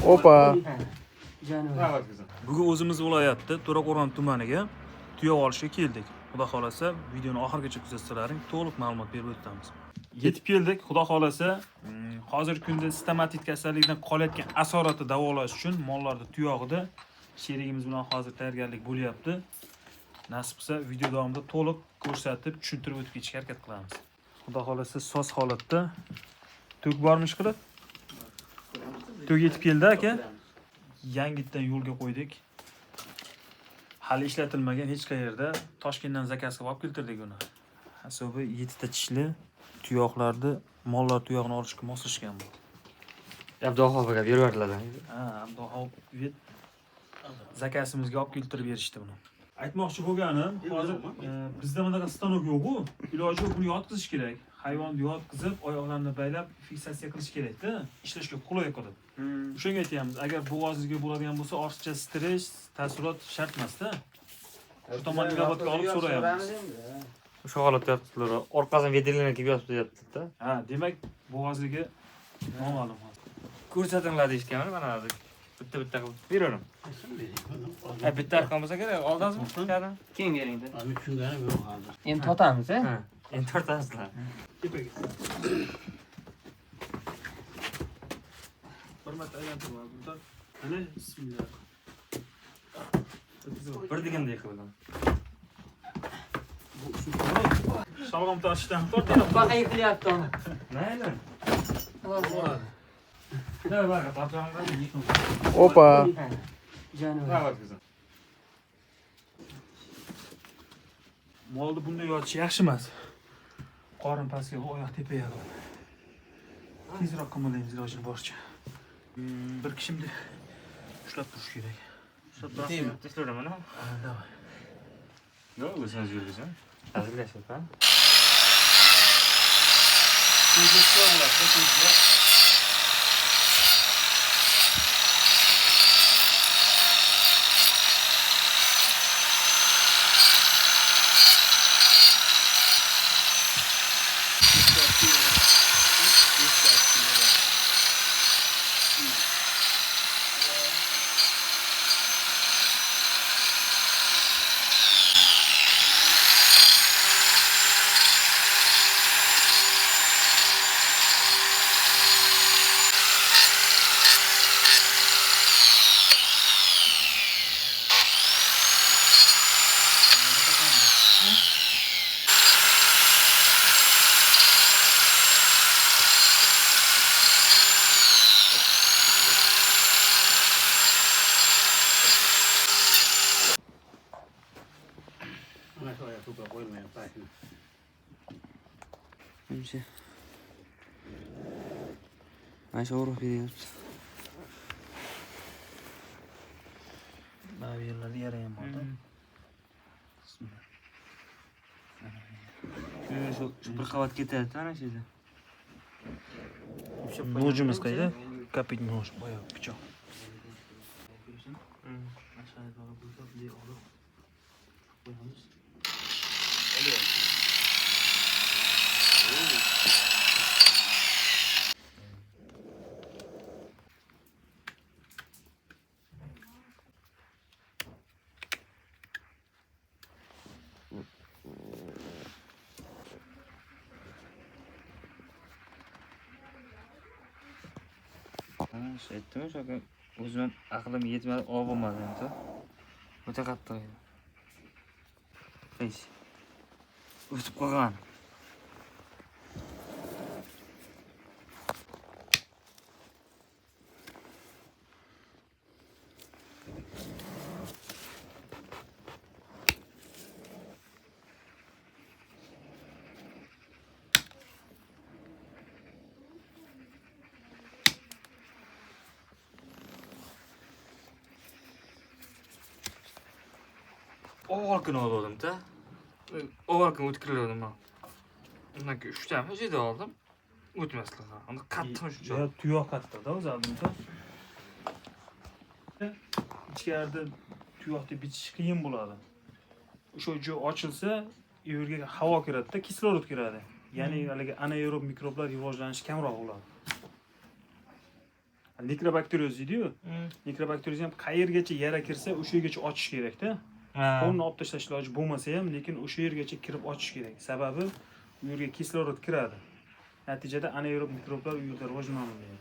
Opa. Bugun o'zimiz viloyatda To'raqo'rg'on tumaniga tuyoq olishga keldik. Xudo xolasa, videoni oxirigacha kuzatsalaring to'liq ma'lumot berib o'tamiz. Yetib keldik, xudo xolasa, hozirgi kunda stomatit kasalligidan qolayotgan asoratni davolash uchun mollarda tuyog'ida sherigimiz bilan hozir tayyorgarlik bo'lyapti. Nasib qilsa, video davomida to'liq ko'rsatib, tushuntirib o'tib ketishga harakat qilamiz. Xudo xolasa, soz holatda to'k bormish qilib. To'k yetib keldi aka. Yangitdan yo'lga qo'ydik. Hali ishlatilmagan hech qayerda Toshkentdan zakaz qilib olib keltirdik uni. Hisobi 7 ta tishli tuyoqlarni mollar tuyog'ini olishga moslashgan bu. Abduxovaga berib yubordilar. Ha, Abduxov zakazimizga olib keltirib berishdi buni. Aytmoqchi bo'lganim, hozir bizda bunaqa stanok yo'q-ku. Iloji yo'q, buni yotqizish kerak. Hayvonni yotqizib, oyoqlarini baylab fiksasiya qilish kerak-da, ishlashga qulay qilib. O'shanga aytamiz, agar bo'g'ozingizga bo'ladigan bo'lsa, ortiqcha stress, taassurot shart emas-da. Shu tomonni inobatga olib so'raymiz. O'sha holatda yotibdilar. Orqasidan veterinarga kelib yotibdi-da. Ha, demak, bo'g'ozligi noma'lum hozir. Ko'rsatinglar deyishganman, mana hozir. Bitta qilib beraverim. Bitta arqon bo'lsa kerak, oldingizmi? Keyin bering-da. Abi tushunganim yo'q hozir. Endi totamiz, ha? Endi tortasizlar. Tepaga. Bir marta aylantirib oldim. Ana, bismillah. Bir deganday qildim. Shalg'om tashishdan tortadi. Baqa yiqilyapti uni. Mayli. Opa. Molni bunday yotish yaxshi emas. Qorin pastga, oyoq tepaga qilib. Tezroq qimirlaymiz ilojini boricha. Bir kishimni ushlab turish kerak. Ushlab turibmi? Tezroq mana. Ha, davay. Yo'q, o'zingiz yurgizing. Hazillashib, ha? Tezroq bo'ladi, tezroq. Ana şu ayağı toprağa koymayın. Sakin. Hemşe. Ayşe uğruq veriyoruz. Mana bu yerlar yarayam borda. Shu bir qavat ketadi, mana shu yerda. Nojimiz qayda? Kapit noj, boya pichoq. Aytdim o'sha o'zim aqlim yetmadi, ololmadim endi. O'ta qattiq edi. Hech. O'tib qolgan. Ovalkini oldim-da. Ovalkini o'tkirladim men. Undan keyin 3 tane jeda oldim. O'tmaslikqa. Unda qattiq shuncha. Ya tuyoq qattiqda o'zi oldimda. Ichkarida tuyoqni bichish qiyin bo'ladi. O'sha joy ochilsa, u yerga havo kiradi-da, kislorod kiradi. Ya'ni haligi anaerob mikroblar rivojlanishi kamroq bo'ladi. Mikrobakteriyoz deydi-yu. Mikrobakteriyoz ham qayergacha yara kirsa, o'sha yergacha ochish kerak-da. Qo'lni olib tashlash iloji bo'lmasa ham, lekin o'sha yergacha kirib ochish kerak. Sababi u yerga kislorod kiradi. Natijada anaerob mikroblar u yerda rivojlanadi.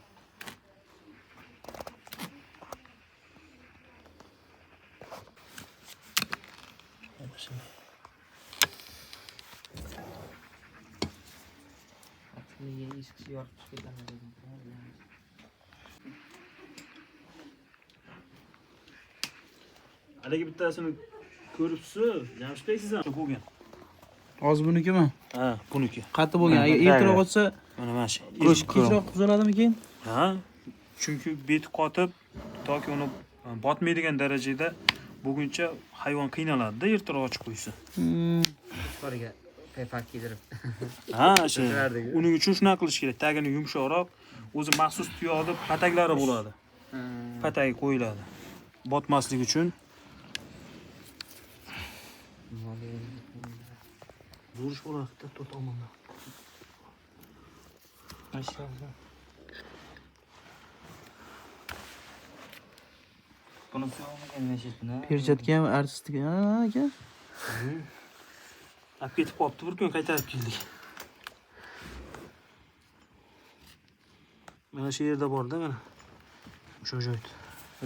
Haligi bittasini ko'ribsiz, Jamshidbek siz ham bo'lgan. Hozir bunikimi? Ha, buniki. Qattiq bo'lgan. Agar ertaroq otsa, Mana mana shu. kechroq buziladimi keyin? Ha, chunki beti qotib toki uni botmaydigan darajada bo'lguncha hayvon qiynaladi-da, ertaroq ochib qo'ysa. Qoriga paypak kiydirib. Ha, shu. Uning uchun shuna qilish kerak. Tagini yumshoqroq, o'zi maxsus tuyoqni pataklari bo'ladi. Patagi qo'yiladi. Botmaslik uchun. Zo'rish bo'ladi, to'xtamoqda. Mashallah. Buni so'ramagan nashitni. Perchatka ham artistik aka. Ketib qolibdi, bir kun qaytarib keldik. Mana shu yerda bor-da, mana. O'sha joyda.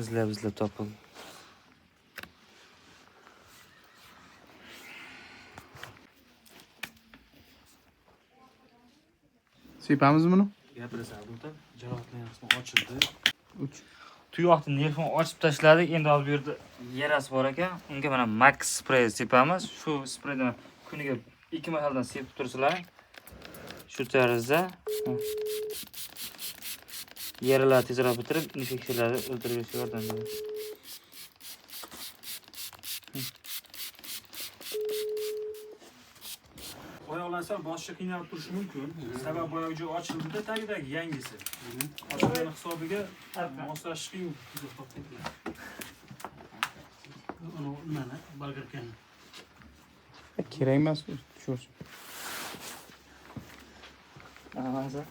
Izlab topildi. Sepamiz buni? Gapirasan, burada jarohatlangan qismi ochildi. Tuyoqni nerfini ochib tashladik. Endi hozir bu yerda yarasi bor ekan. Unga mana Max spray sepamiz. Shu spraydan kuniga 2 martadan sepib tursalar, shu tarzda yaralarni tezroq bitirib, infeksiyalarni o'ldirishga yordam beradi. Oyoqlansa boshqa qiynalib turishi mumkin. Sabab boyagi joy ochildi-da, tagidagi yangisi. Ochilgan hisobiga moslashish qiyin. Uni nimani balgirkan. Kerak emas, tushirsin. Amazza.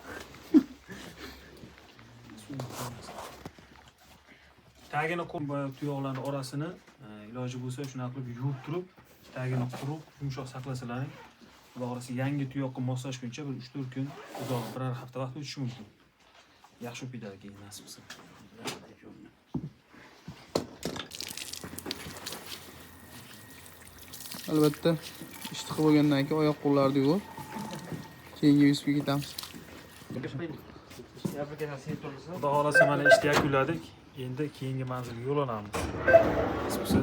Tagini tuyoqlarning orasini iloji bo'lsa shuna qilib yuvib turib, tagini quruq, yumshoq saqlasalaring, xudo xolasa yangi tuyoqqa moslashguncha bir 3-4 kun, uzoq biror hafta vaqt o'tishi mumkin. Yaxshi o'p ketadi keyin nasib bo'lsa. Albatta, ishtiq bo'lgandan keyin oyoq qo'llarni yuvib, keyingi visga ketamiz. Xudo xolasa mana ishni yakunladik. Endi keyingi manzilga yo'l olamiz. Nasib bo'lsa